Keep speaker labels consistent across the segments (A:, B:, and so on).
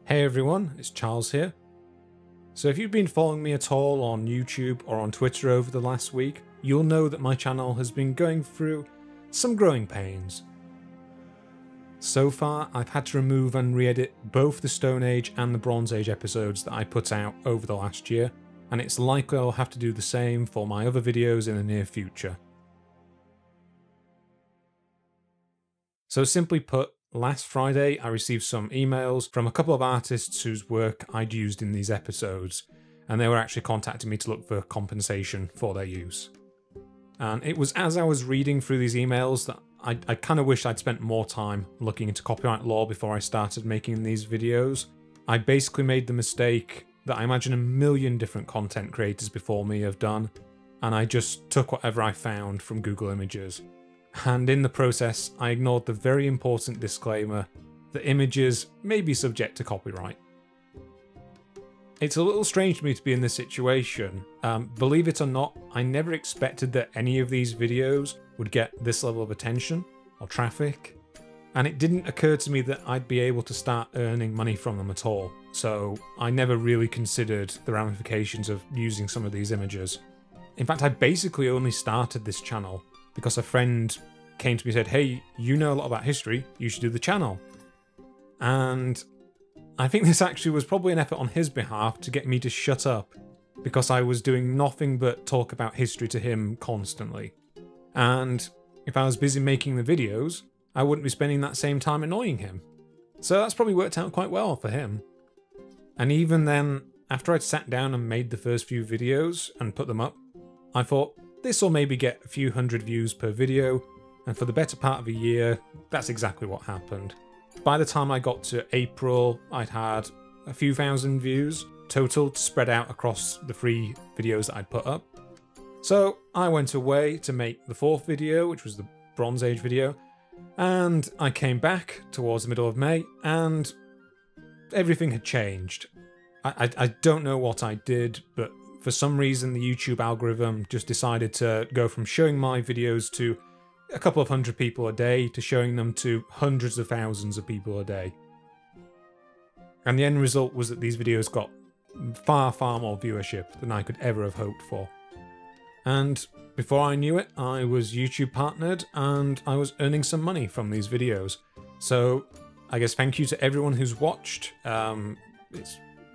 A: Hey everyone, it's Charles here. So if you've been following me at all on YouTube or on Twitter over the last week, you'll know that my channel has been going through some growing pains. So far, I've had to remove and re-edit both the Stone Age and the Bronze Age episodes that I put out over the last year, and it's likely I'll have to do the same for my other videos in the near future. So simply put, last Friday I received some emails from a couple of artists whose work I'd used in these episodes, and they were actually contacting me to look for compensation for their use. And it was as I was reading through these emails that I kind of wish I'd spent more time looking into copyright law before I started making these videos. I basically made the mistake that I imagine a million different content creators before me have done, and I just took whatever I found from Google Images. And in the process, I ignored the very important disclaimer that images may be subject to copyright. It's a little strange to me to be in this situation. Believe it or not, I never expected that any of these videos would get this level of attention or traffic, and it didn't occur to me that I'd be able to start earning money from them at all, so I never really considered the ramifications of using some of these images. In fact, I basically only started this channel because a friend came to me and said, "Hey, you know a lot about history, you should do the channel." And I think this actually was probably an effort on his behalf to get me to shut up, because I was doing nothing but talk about history to him constantly. And if I was busy making the videos, I wouldn't be spending that same time annoying him. So that's probably worked out quite well for him. And even then, after I'd sat down and made the first few videos and put them up, I thought, this will maybe get a few hundred views per video, and for the better part of a year, that's exactly what happened. By the time I got to April, I'd had a few thousand views total spread out across the 3 videos that I'd put up. So I went away to make the 4th video, which was the Bronze Age video, and I came back towards the middle of May, and everything had changed. I don't know what I did, but for some reason the YouTube algorithm just decided to go from showing my videos to a couple of hundred people a day to showing them to hundreds of thousands of people a day. And the end result was that these videos got far more viewership than I could ever have hoped for. And before I knew it, I was YouTube partnered and I was earning some money from these videos. So I guess thank you to everyone who's watched.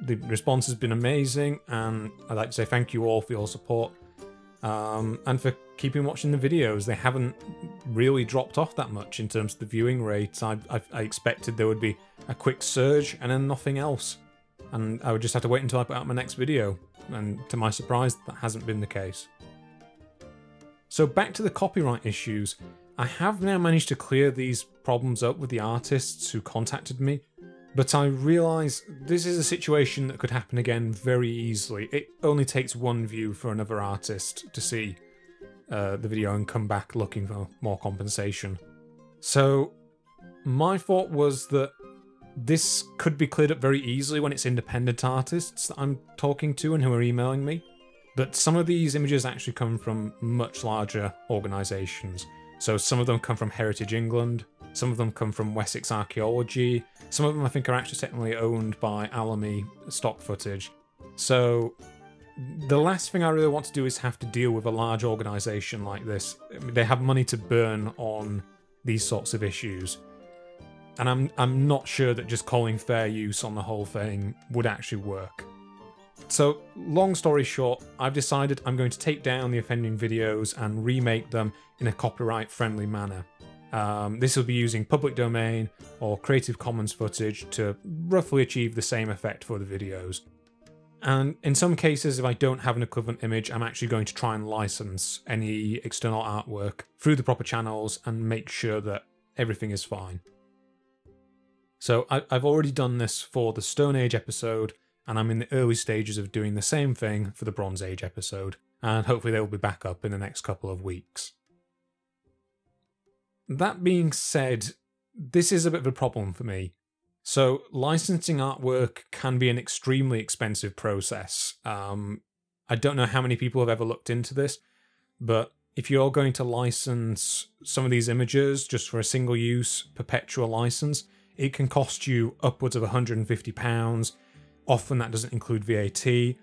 A: The response has been amazing, and I'd like to say thank you all for your support. And for keeping watching the videos. They haven't really dropped off that much in terms of the viewing rates. I expected there would be a quick surge and then nothing else, and I would just have to wait until I put out my next video, and to my surprise that hasn't been the case. So back to the copyright issues. I have now managed to clear these problems up with the artists who contacted me, but I realise this is a situation that could happen again very easily. It only takes one view for another artist to see the video and come back looking for more compensation. So my thought was that this could be cleared up very easily when it's independent artists that I'm talking to and who are emailing me. But some of these images actually come from much larger organisations. So some of them come from Heritage England, some of them come from Wessex Archaeology, some of them I think are actually technically owned by Alamy stock footage. So the last thing I really want to do is have to deal with a large organisation like this. I mean, they have money to burn on these sorts of issues. And I'm not sure that just calling fair use on the whole thing would actually work. So, long story short, I've decided I'm going to take down the offending videos and remake them in a copyright-friendly manner. This will be using public domain or Creative Commons footage to roughly achieve the same effect for the videos. And in some cases, if I don't have an equivalent image, I'm actually going to try and license any external artwork through the proper channels and make sure that everything is fine. So I've already done this for the Stone Age episode, and I'm in the early stages of doing the same thing for the Bronze Age episode, and hopefully they'll be back up in the next couple of weeks. That being said, this is a bit of a problem for me. So licensing artwork can be an extremely expensive process. I don't know how many people have ever looked into this, but if you're going to license some of these images just for a single use perpetual license, it can cost you upwards of £150. Often that doesn't include VAT.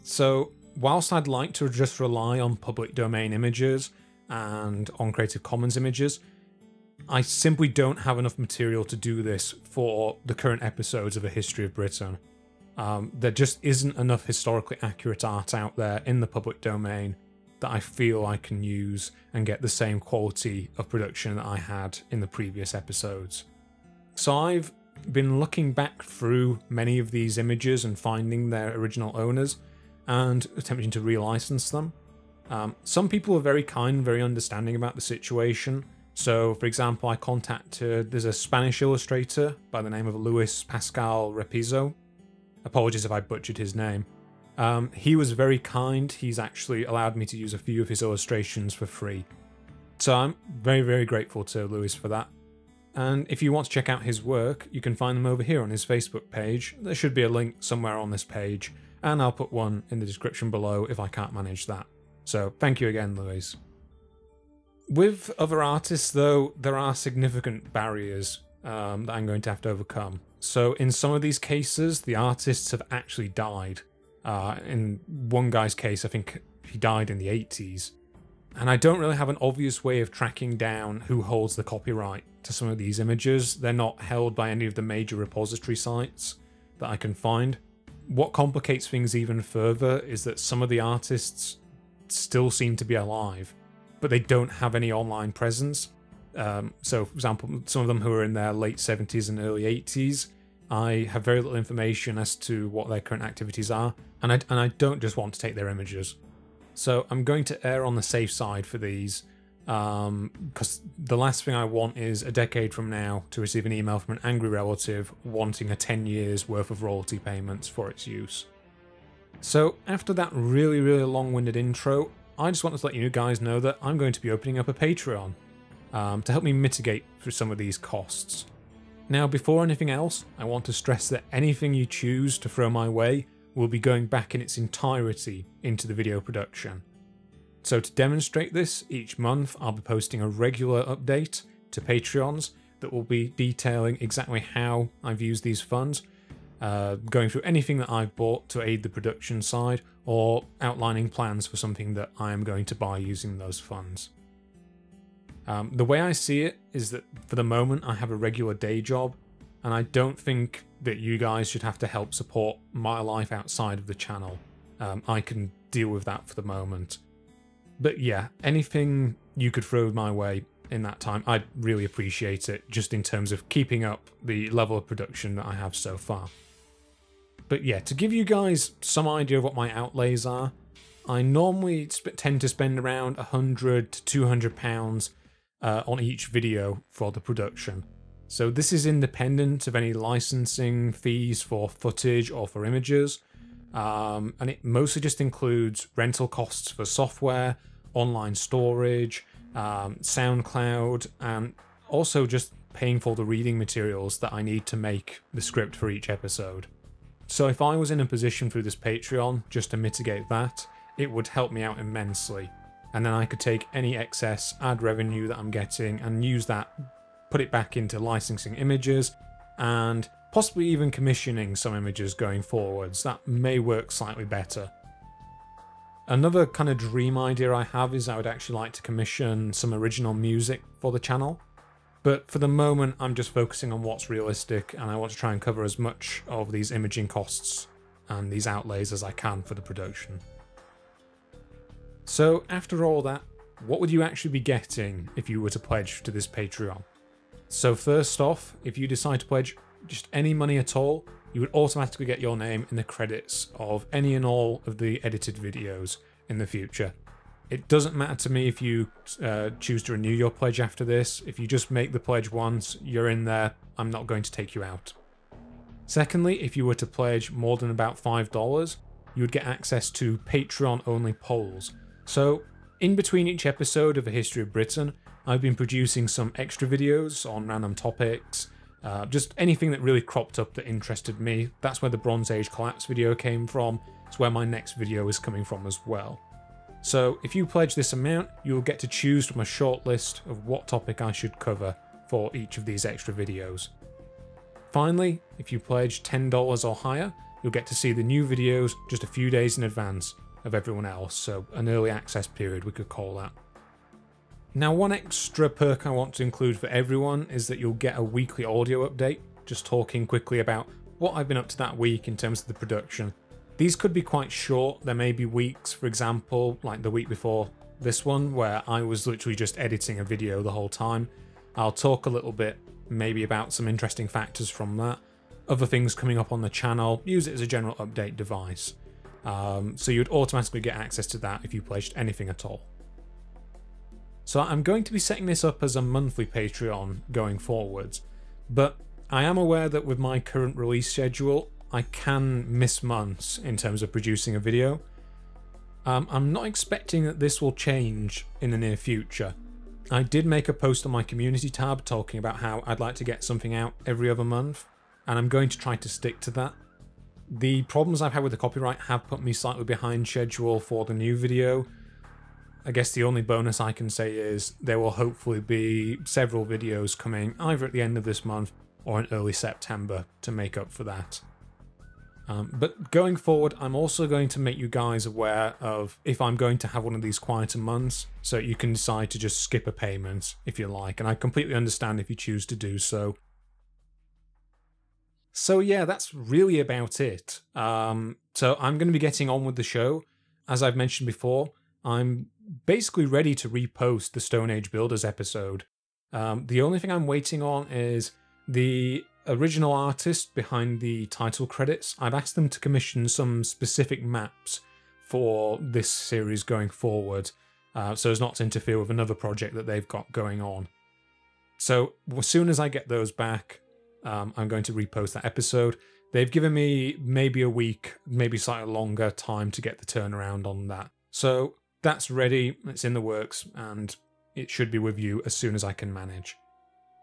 A: So whilst I'd like to just rely on public domain images and on Creative Commons images, I simply don't have enough material to do this for the current episodes of A History of Britain. There just isn't enough historically accurate art out there in the public domain that I feel I can use and get the same quality of production that I had in the previous episodes. So I've been looking back through many of these images and finding their original owners and attempting to relicense them. Some people are very kind, very understanding about the situation. So, for example, I contacted, there's a Spanish illustrator by the name of Luis Pascal Repiso. Apologies if I butchered his name. He was very kind. He's actually allowed me to use a few of his illustrations for free. So I'm very, very grateful to Luis for that. And if you want to check out his work, you can find them over here on his Facebook page. There should be a link somewhere on this page, and I'll put one in the description below if I can't manage that. So thank you again, Luis. With other artists, though, there are significant barriers that I'm going to have to overcome. So in some of these cases, the artists have actually died. In one guy's case, I think he died in the 80s. And I don't really have an obvious way of tracking down who holds the copyright to some of these images. They're not held by any of the major repository sites that I can find. What complicates things even further is that some of the artists still seem to be alive, but they don't have any online presence. So, for example, some of them who are in their late 70s and early 80s, I have very little information as to what their current activities are, and I don't just want to take their images. So I'm going to err on the safe side for these, because the last thing I want is a decade from now to receive an email from an angry relative wanting a 10 years worth of royalty payments for its use. So after that really, really long-winded intro, I just wanted to let you guys know that I'm going to be opening up a Patreon to help me mitigate through some of these costs. Now, before anything else, I want to stress that anything you choose to throw my way will be going back in its entirety into the video production. So to demonstrate this, each month I'll be posting a regular update to Patreons that will be detailing exactly how I've used these funds, going through anything that I've bought to aid the production side, or outlining plans for something that I am going to buy using those funds. The way I see it is that for the moment I have a regular day job, and I don't think that you guys should have to help support my life outside of the channel. I can deal with that for the moment. But yeah, anything you could throw my way in that time, I'd really appreciate it, just in terms of keeping up the level of production that I have so far. But yeah, to give you guys some idea of what my outlays are, I normally tend to spend around £100 to £200 on each video for the production. So this is independent of any licensing fees for footage or for images, and it mostly just includes rental costs for software, online storage, SoundCloud, and also just paying for the reading materials that I need to make the script for each episode. So if I was in a position through this Patreon just to mitigate that, it would help me out immensely. And then I could take any excess ad revenue that I'm getting and use that, put it back into licensing images, and possibly even commissioning some images going forwards. That may work slightly better. Another kind of dream idea I have is I would actually like to commission some original music for the channel. But for the moment, I'm just focusing on what's realistic, and I want to try and cover as much of these imaging costs and these outlays as I can for the production. So after all that, what would you actually be getting if you were to pledge to this Patreon? So first off, if you decide to pledge just any money at all, you would automatically get your name in the credits of any and all of the edited videos in the future. It doesn't matter to me if you choose to renew your pledge after this. If you just make the pledge once, you're in there. I'm not going to take you out. Secondly, if you were to pledge more than about $5, you would get access to Patreon-only polls. So, in between each episode of A History of Britain, I've been producing some extra videos on random topics, just anything that really cropped up that interested me. That's where the Bronze Age collapse video came from. It's where my next video is coming from as well. So if you pledge this amount, you'll get to choose from a short list of what topic I should cover for each of these extra videos. Finally, if you pledge $10 or higher, you'll get to see the new videos just a few days in advance of everyone else, so an early access period we could call that. Now, one extra perk I want to include for everyone is that you'll get a weekly audio update, just talking quickly about what I've been up to that week in terms of the production. These could be quite short. There may be weeks, for example, like the week before this one, where I was literally just editing a video the whole time. I'll talk a little bit, maybe about some interesting factors from that, other things coming up on the channel, use it as a general update device. So you'd automatically get access to that if you pledged anything at all. So I'm going to be setting this up as a monthly Patreon going forwards, but I am aware that with my current release schedule, I can miss months in terms of producing a video. I'm not expecting that this will change in the near future. I did make a post on my community tab talking about how I'd like to get something out every other month, and I'm going to try to stick to that. The problems I've had with the copyright have put me slightly behind schedule for the new video. I guess the only bonus I can say is there will hopefully be several videos coming either at the end of this month or in early September to make up for that. But going forward, I'm also going to make you guys aware of if I'm going to have one of these quieter months, so you can decide to just skip a payment if you like, and I completely understand if you choose to do so. So yeah, that's really about it. So I'm going to be getting on with the show. As I've mentioned before, I'm basically ready to repost the Stone Age Builders episode. The only thing I'm waiting on is the original artist behind the title credits. I've asked them to commission some specific maps for this series going forward, so as not to interfere with another project that they've got going on. So as soon as I get those back, I'm going to repost that episode. They've given me maybe a week, maybe slightly longer time to get the turnaround on that. So that's ready, it's in the works, and it should be with you as soon as I can manage.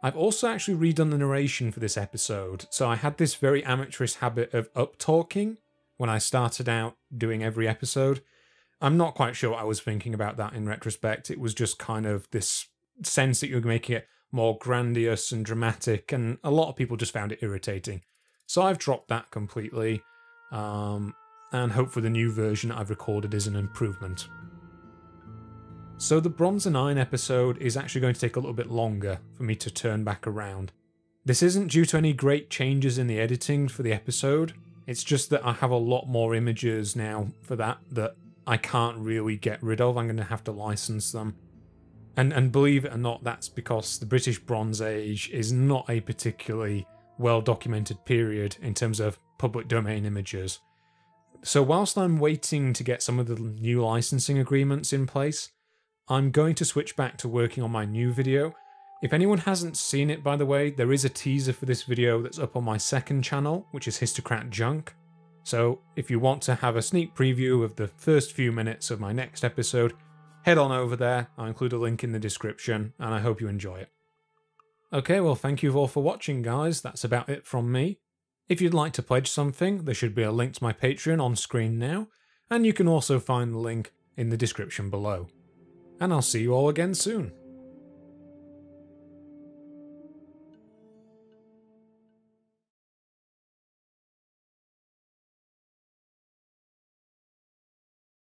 A: I've also actually redone the narration for this episode, so I had this very amateurish habit of up-talking when I started out doing every episode. I'm not quite sure what I was thinking about that in retrospect. It was just kind of this sense that you're making it more grandiose and dramatic, and a lot of people just found it irritating. So I've dropped that completely, and hopefully the new version I've recorded is an improvement. So the Bronze and Iron episode is actually going to take a little bit longer for me to turn back around. This isn't due to any great changes in the editing for the episode, it's just that I have a lot more images now for that I can't really get rid of. I'm going to have to license them. And believe it or not, that's because the British Bronze Age is not a particularly well-documented period in terms of public domain images. So whilst I'm waiting to get some of the new licensing agreements in place, I'm going to switch back to working on my new video. If anyone hasn't seen it, by the way, there is a teaser for this video that's up on my second channel, which is Histocrat Junk. So if you want to have a sneak preview of the first few minutes of my next episode, head on over there. I'll include a link in the description, and I hope you enjoy it. Okay, well, thank you all for watching, guys. That's about it from me. If you'd like to pledge something, there should be a link to my Patreon on screen now, and you can also find the link in the description below. And I'll see you all again soon.